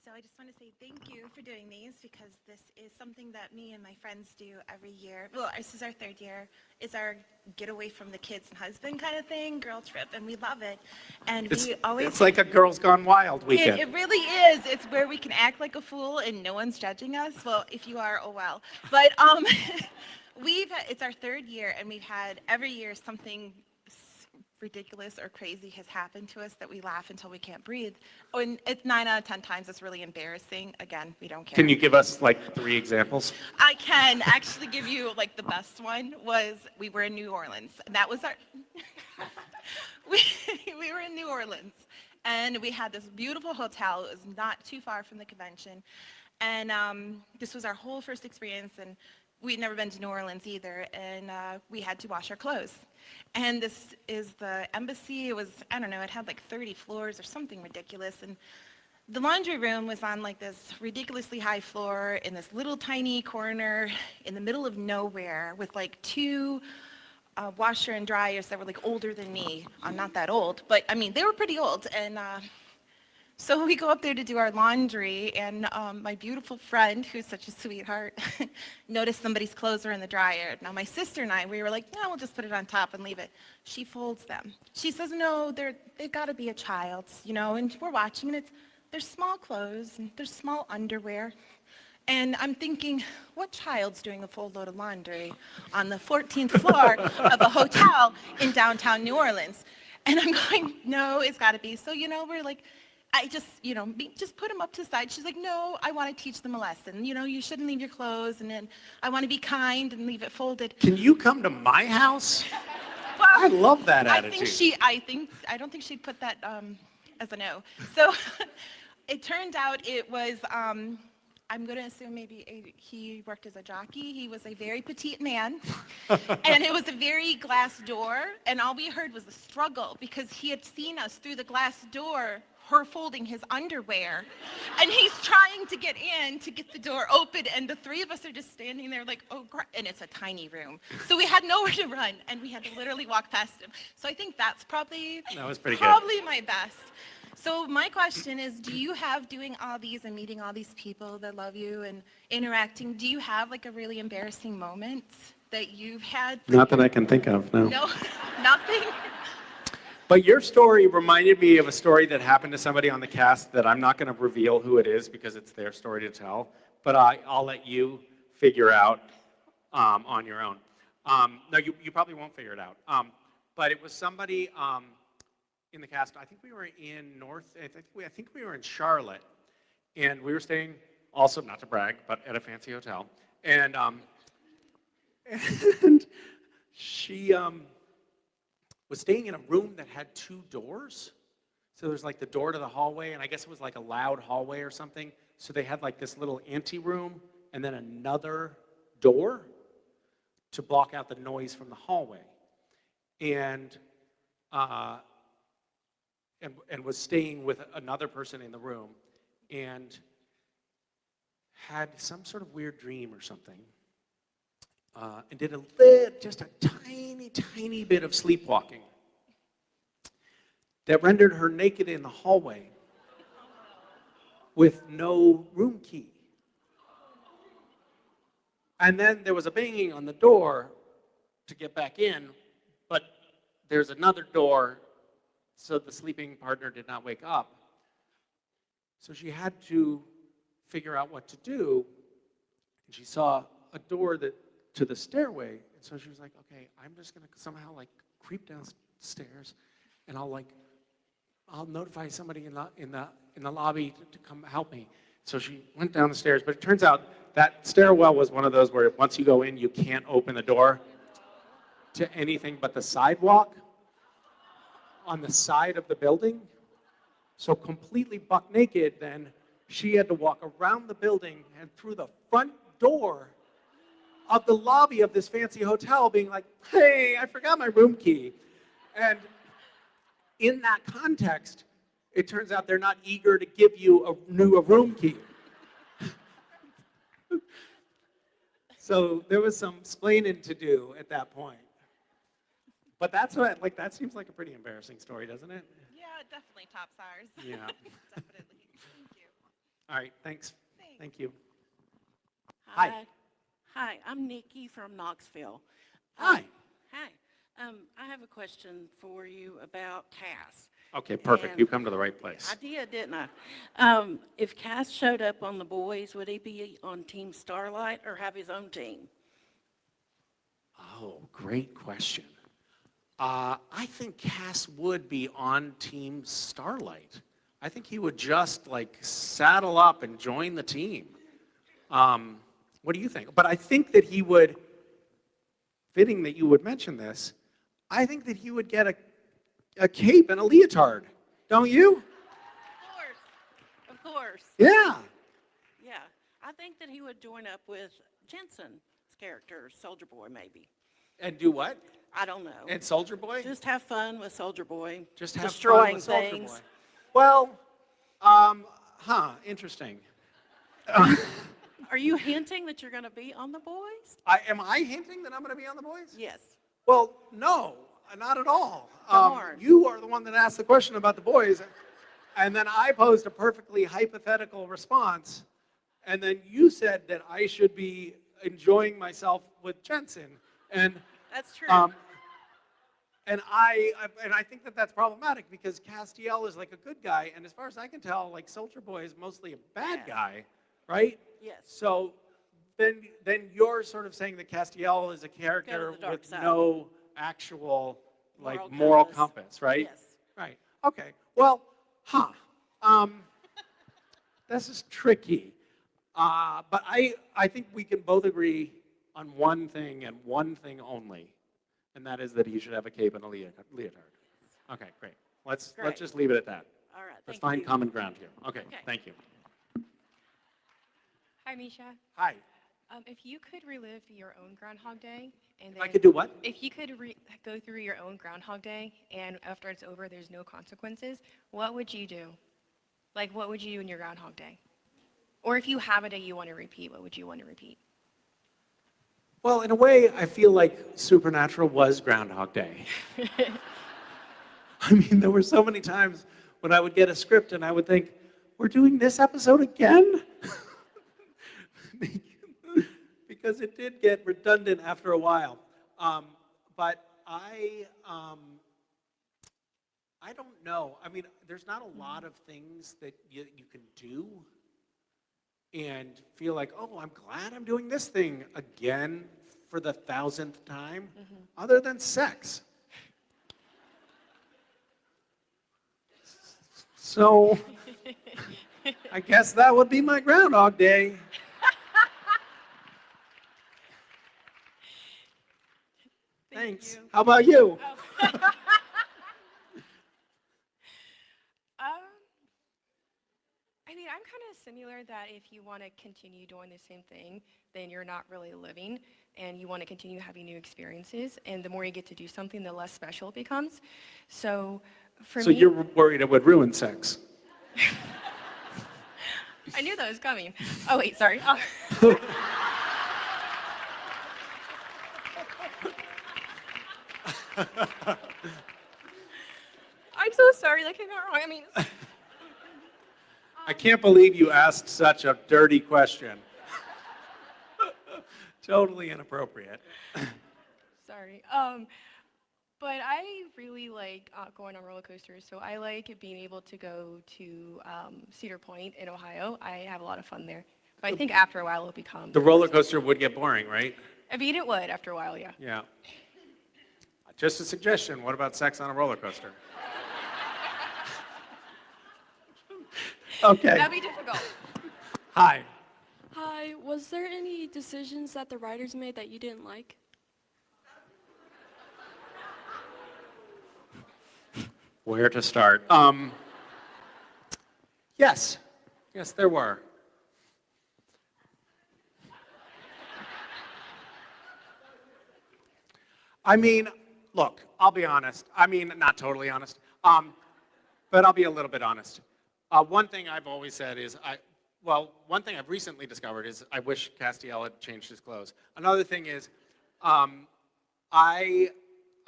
So I just want to say thank you for doing these because this is something that me and my friends do every year. Well, this is our 3rd year. It's our get away from the kids and husband kind of thing, girl trip, and we love it. And It's like a Girls Gone Wild weekend. It really is. It's where we can act like a fool and no one's judging us. Well, if you are, oh well. But it's our 3rd year, and we've had every year something ridiculous or crazy has happened to us that we laugh until we can't breathe. Oh, and it's 9 out of 10 times it's really embarrassing. Again, we don't care. Can you give us like 3 examples? I can actually give you like the best one was we were in New Orleans. And that was our we were in New Orleans, and we had this beautiful hotel. It was not too far from the convention, and this was our whole first experience, and we'd never been to New Orleans either, and we had to wash our clothes. And this is the embassy. It was, I don't know, it had like 30 floors or something ridiculous, and the laundry room was on like this ridiculously high floor in this little tiny corner in the middle of nowhere with like two washer and dryers that were like older than me. I'm not that old, but I mean, they were pretty old. And so we go up there to do our laundry, and my beautiful friend, who's such a sweetheart, noticed somebody's clothes were in the dryer. Now my sister and I, we were like, no, we'll just put it on top and leave it. She folds them. She says, no, they've got to be a child's, you know, and we're watching, and there's small clothes, and there's small underwear. And I'm thinking, what child's doing a full load of laundry on the 14th floor of a hotel in downtown New Orleans? And I'm going, no, it's got to be. So, you know, we're like, I just, you know, just put them up to the side. She's like, no, I want to teach them a lesson. You know, you shouldn't leave your clothes, and then I want to be kind and leave it folded. Can you come to my house? Well, I love that attitude. I don't think she'd put that as a no. So it turned out it was, I'm going to assume maybe he worked as a jockey. He was a very petite man, and it was a very glass door, and all we heard was the struggle because he had seen us through the glass door, her folding his underwear, and he's trying to get in to get the door open, and the three of us are just standing there like, oh, and it's a tiny room. So we had nowhere to run, and we had to literally walk past him. So I think that's probably my best. So my question is, do you have, doing all these and meeting all these people that love you and interacting, do you have like a really embarrassing moment that you've had? Not that I can think of, no. No, nothing? But your story reminded me of a story that happened to somebody on the cast that I'm not going to reveal who it is because it's their story to tell, but I'll let you figure out on your own. No, you probably won't figure it out. But it was somebody in the cast. I think we were in I think we were in Charlotte, and we were staying also, not to brag, but at a fancy hotel. And and she was staying in a room that had two doors. So there's like the door to the hallway, and I guess it was like a loud hallway or something. So they had like this little anteroom and then another door to block out the noise from the hallway. And was staying with another person in the room and had some sort of weird dream or something, and did just a tiny, tiny bit of sleepwalking that rendered her naked in the hallway with no room key. And then there was a banging on the door to get back in, but there's another door, so the sleeping partner did not wake up. So she had to figure out what to do, and she saw a door to the stairway, and so she was like, okay, I'm just gonna somehow like creep downstairs, and I'll notify somebody in the lobby to come help me. So she went down the stairs, but it turns out that stairwell was one of those where once you go in, you can't open the door to anything but the sidewalk on the side of the building. So completely buck naked, then she had to walk around the building and through the front door of the lobby of this fancy hotel being like, hey, I forgot my room key. And in that context, it turns out they're not eager to give you a room key. So there was some explaining to do at that point. But that's what, like, that seems like a pretty embarrassing story, doesn't it? Yeah, it definitely tops ours. Yeah. Definitely. Thank you. All right, thanks. Thank you. Hi. Hi, I'm Nikki from Knoxville. Hi. Hi. I have a question for you about Cass. Okay, perfect. And You come to the right place. I did, didn't I? If Cass showed up on The Boys, would he be on Team Starlight or have his own team? Oh, great question. I think Cass would be on Team Starlight. I think he would just like saddle up and join the team. What do you think? But I think that he would, fitting that you would mention this, I think that he would get a cape and a leotard, don't you? Of course. Yeah. Yeah. I think that he would join up with Jensen's character, Soldier Boy, maybe. And do what? I don't know. And Soldier Boy? Just have fun with Soldier Boy. Just have destroying fun with Soldier things. Boy. Well, interesting. Are you hinting that you're going to be on The Boys? Am I hinting that I'm going to be on The Boys? Yes. Well, no, not at all. Darn. You are the one that asked the question about The Boys, and then I posed a perfectly hypothetical response, and then you said that I should be enjoying myself with Jensen, and That's true. and I think that that's problematic because Castiel is like a good guy, and as far as I can tell, like Soldier Boy is mostly a bad guy, right? Yes. So then you're sort of saying that Castiel is a character the dark with side. no actual like Moral moral compass. compass, right? Yes. Right. Okay. Well, this is tricky. But I think we can both agree on one thing and one thing only, and that is that he should have a cape and a leotard. Okay, great. Let's just leave it at that. All right. Let's Thank find you. common ground here. Okay, thank you. Hi, Misha. Hi. If you could relive your own Groundhog Day, and then I could do what? If you could go through your own Groundhog Day, and after it's over, there's no consequences, what would you do? Like, what would you do in your Groundhog Day? Or if you have a day you want to repeat, what would you want to repeat? Well, in a way, I feel like Supernatural was Groundhog Day. I mean, there were so many times when I would get a script and I would think, we're doing this episode again? Because it did get redundant after a while. But I don't know. I mean, there's not a lot of things that you can do and feel like, oh, I'm glad I'm doing this thing again for the 1,000th time, other than sex. So I guess that would be my Groundhog Day. Thanks. How about you? I mean, I'm kind of similar that if you want to continue doing the same thing, then you're not really living, and you want to continue having new experiences, and the more you get to do something, the less special it becomes. So for So me, you're worried it would ruin sex? I knew that was coming. Oh, wait, sorry. I'm so sorry, that came out wrong. I mean, I can't believe you asked such a dirty question. Totally inappropriate. sorry. But I really like going on roller coasters, so I like being able to go to Cedar Point in Ohio. I have a lot of fun there. But I think after a while it'll become... The roller coaster would get boring, right? I mean, it would after a while, yeah. Yeah. Just a suggestion. What about sex on a roller coaster? Okay. That'd be difficult. Hi. Hi, was there any decisions that the writers made that you didn't like? Where to start? Yes. Yes, there were. I mean, look, I'll be honest. I mean, not totally honest, but I'll be a little bit honest. One thing I've always said is, one thing I've recently discovered is I wish Castiel had changed his clothes. Another thing is,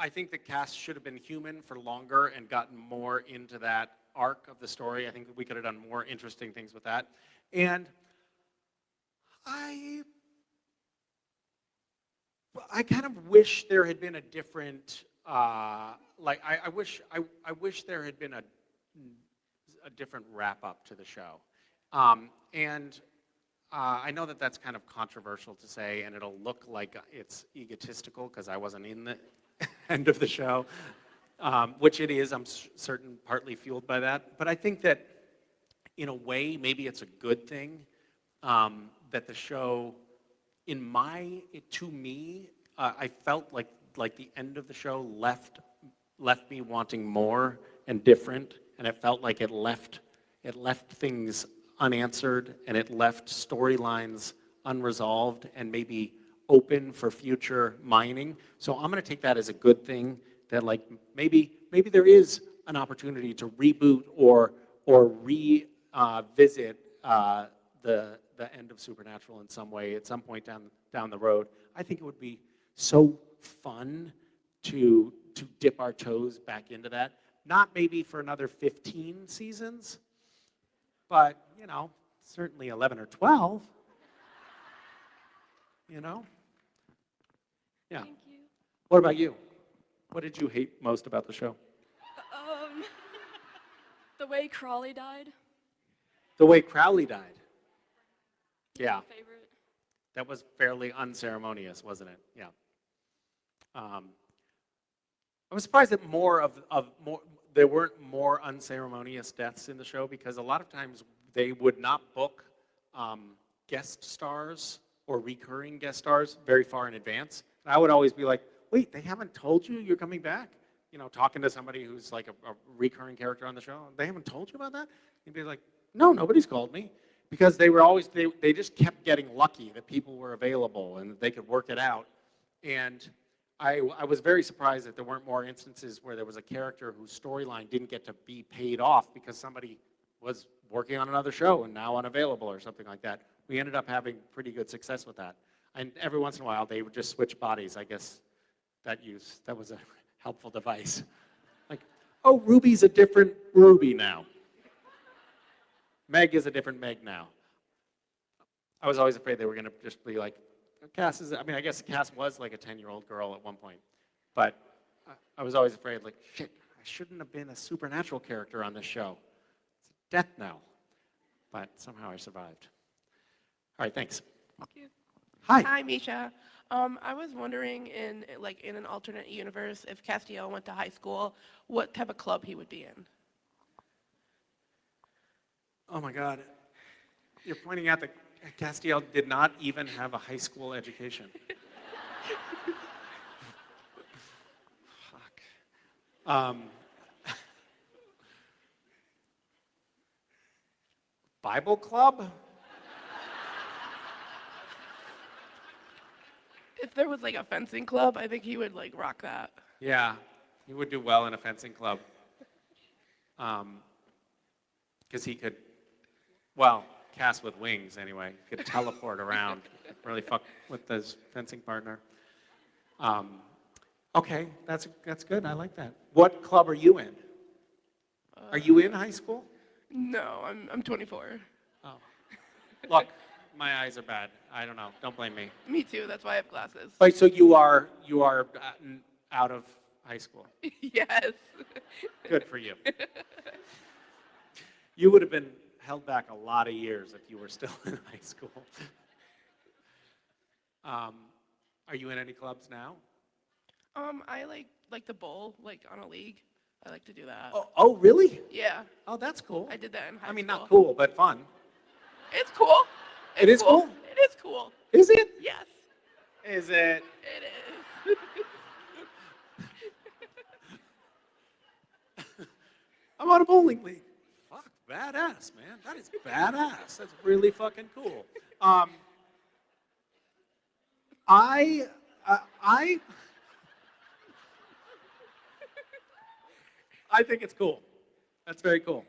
I think the cast should have been human for longer and gotten more into that arc of the story. I think that we could have done more interesting things with that. And I kind of wish there had been a different, I wish there had been a different wrap up to the show. I know that that's kind of controversial to say, and it'll look like it's egotistical because I wasn't in the end of the show, which it is, I'm certain, partly fueled by that. But I think that, in a way, maybe it's a good thing that the show, to me, I felt like the end of the show left left me wanting more and different, and it felt like it left things unanswered, and it left storylines unresolved and maybe open for future mining. So I'm going to take that as a good thing, that like maybe there is an opportunity to reboot or revisit the end of Supernatural in some way at some point down the road. I think it would be so fun to dip our toes back into that. Not maybe for another 15 seasons, but certainly 11 or 12. Yeah. Thank you. What about you? What did you hate most about the show? The way Crawley died. The way Crowley died. Yeah. My favorite. That was fairly unceremonious, wasn't it? Yeah. I was surprised that there weren't more unceremonious deaths in the show, because a lot of times they would not book guest stars or recurring guest stars very far in advance. And I would always be like, wait, they haven't told you you're coming back? Talking to somebody who's like a recurring character on the show, they haven't told you about that? You'd be like, no, nobody's called me. Because they were always, they just kept getting lucky that people were available and they could work it out. And I was very surprised that there weren't more instances where there was a character whose storyline didn't get to be paid off because somebody was working on another show and now unavailable or something like that. We ended up having pretty good success with that. And every once in a while, they would just switch bodies. I guess that was a helpful device. Like, oh, Ruby's a different Ruby now. Meg is a different Meg now. I was always afraid they were going to just be like, Cass is, I guess Cass was like a 10-year-old girl at one point. But I was always afraid, like, shit, I shouldn't have been a supernatural character on this show. It's a death knell. But somehow I survived. All right, thanks. Thank you. Hi. Hi, Misha. I was wondering, in an alternate universe, if Castiel went to high school, what type of club he would be in. Oh my God. You're pointing out that Castiel did not even have a high school education. Fuck. Bible club? If there was like a fencing club, I think he would like rock that. Yeah, he would do well in a fencing club. Because he could, cast with wings anyway. He could teleport around, really fuck with his fencing partner. Okay, that's good. I like that. What club are you in? Are you in high school? No, I'm 24. Oh. Look, my eyes are bad. I don't know. Don't blame me. Me too. That's why I have glasses. Wait, so you are out of high school? Yes. Good for you. You would have been held back a lot of years if you were still in high school. Are you in any clubs now? I like to bowl, like on a league. I like to do that. Oh, really? Yeah. Oh, that's cool. I did that in high school. I mean, not cool, but fun. It's cool. It is cool? It is cool. Is it? Yes. Is it? It is. I'm on a bowling league. Fuck, badass, man. That is badass. That's really fucking cool. I think it's cool. That's very cool.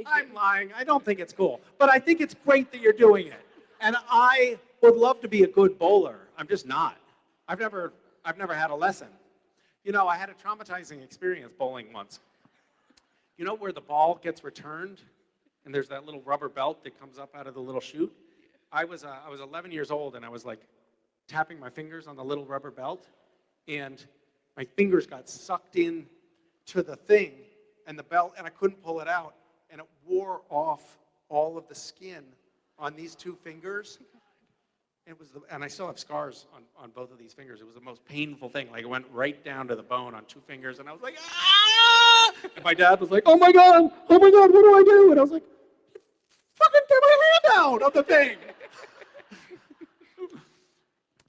I'm lying. I don't think it's cool. But I think it's great that you're doing it. And I would love to be a good bowler. I'm just not. I've never had a lesson. I had a traumatizing experience bowling once. You know where the ball gets returned and there's that little rubber belt that comes up out of the little chute? I was 11 years old and I was like tapping my fingers on the little rubber belt and my fingers got sucked in to the thing and the belt and I couldn't pull it out and it wore off all of the skin on these two fingers. And I still have scars on both of these fingers. It was the most painful thing. Like it went right down to the bone on two fingers and I was like, ah! And my dad was like, oh my God, what do I do? And I was like, fucking get my hand out of the thing.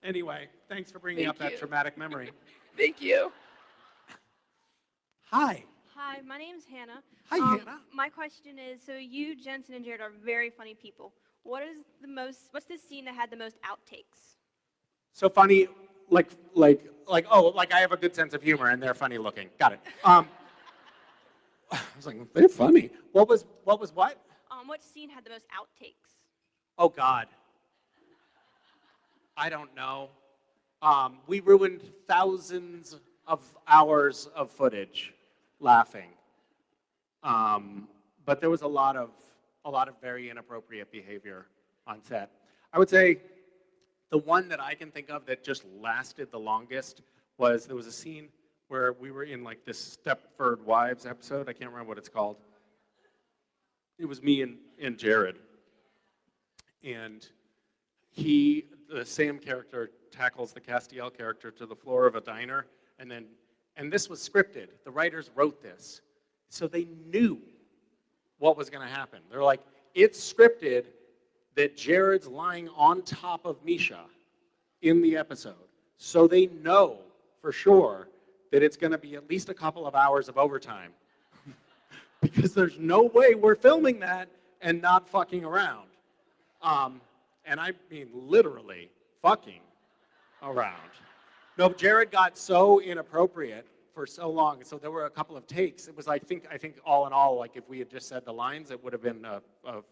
Anyway, thanks for bringing up that traumatic memory. Thank you. Hi. Hi, my name's Hannah. Hi, Hannah. My question is, so you, Jensen, and Jared are very funny people. What's the scene that had the most outtakes? So funny, like I have a good sense of humor and they're funny looking. Got it. I was like, they're funny. What was what? What scene had the most outtakes? Oh God. I don't know. We ruined thousands of hours of footage laughing. But there was a lot of very inappropriate behavior on set. I would say the one that I can think of that just lasted the longest was there was a scene where we were in like this Stepford Wives episode. I can't remember what it's called. It was me and Jared. And the Sam character tackles the Castiel character to the floor of a diner, and this was scripted. The writers wrote this, so they knew what was going to happen. They're like, it's scripted that Jared's lying on top of Misha in the episode, so they know for sure that it's going to be at least a couple of hours of overtime, because there's no way we're filming that and not fucking around. And I mean literally fucking around. No, Jared got so inappropriate for so long, so there were a couple of takes. It was, I think all in all, like if we had just said the lines, it would have been a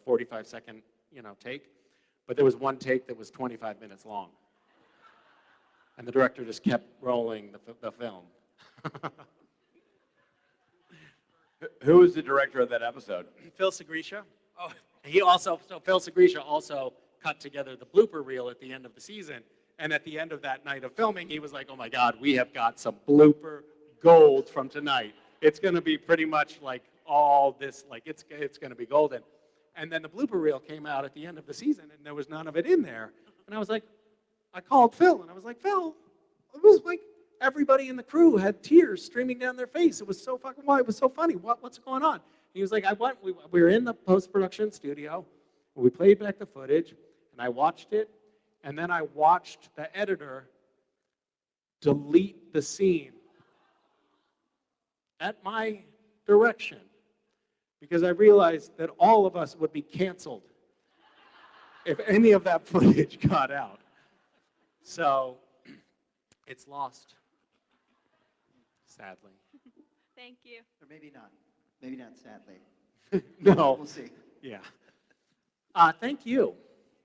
45-second, take. But there was one take that was 25 minutes long, and the director just kept rolling the film. Who was the director of that episode? Phil Segresha. Oh, Phil Segresha also cut together the blooper reel at the end of the season. And at the end of that night of filming, he was like, oh my God, we have got some blooper gold from tonight. It's going to be pretty much like all this, like it's going to be golden. And then the blooper reel came out at the end of the season, and there was none of it in there. And I was like, I called Phil, and I was like, Phil, it was like everybody in the crew had tears streaming down their face. It was so fucking wild. It was so funny. What's going on? He was like, we were in the post-production studio, and we played back the footage, and I watched it, and then I watched the editor delete the scene at my direction, because I realized that all of us would be canceled if any of that footage got out. So it's lost, sadly. Thank you. Or maybe not. Maybe not sadly. No. We'll see. Yeah. Thank you.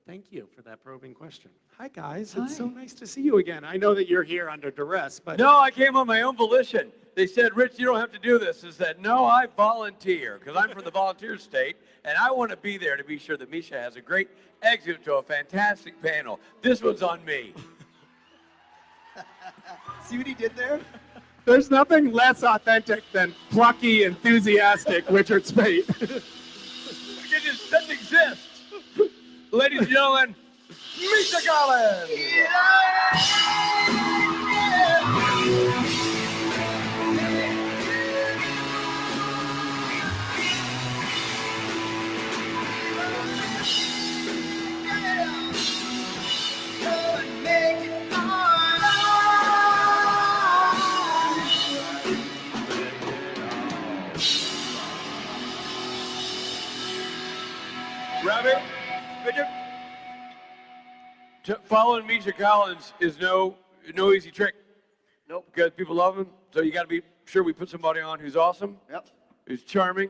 Thank you for that probing question. Hi, guys. It's so nice to see you again. I know that you're here under duress, but... No, I came on my own volition. They said, Rich, you don't have to do this. I said, no, I volunteer, because I'm from the volunteer state, and I want to be there to be sure that Misha has a great exit to a fantastic panel. This one's on me. See what he did there? There's nothing less authentic than plucky, enthusiastic Richard Speight. It just doesn't exist. Ladies and gentlemen, Misha Collins! Rabbit, following Misha Collins is no easy trick. Nope. Because people love him, so you got to be sure we put somebody on who's awesome, who's charming,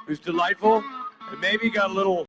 who's delightful, and maybe got a little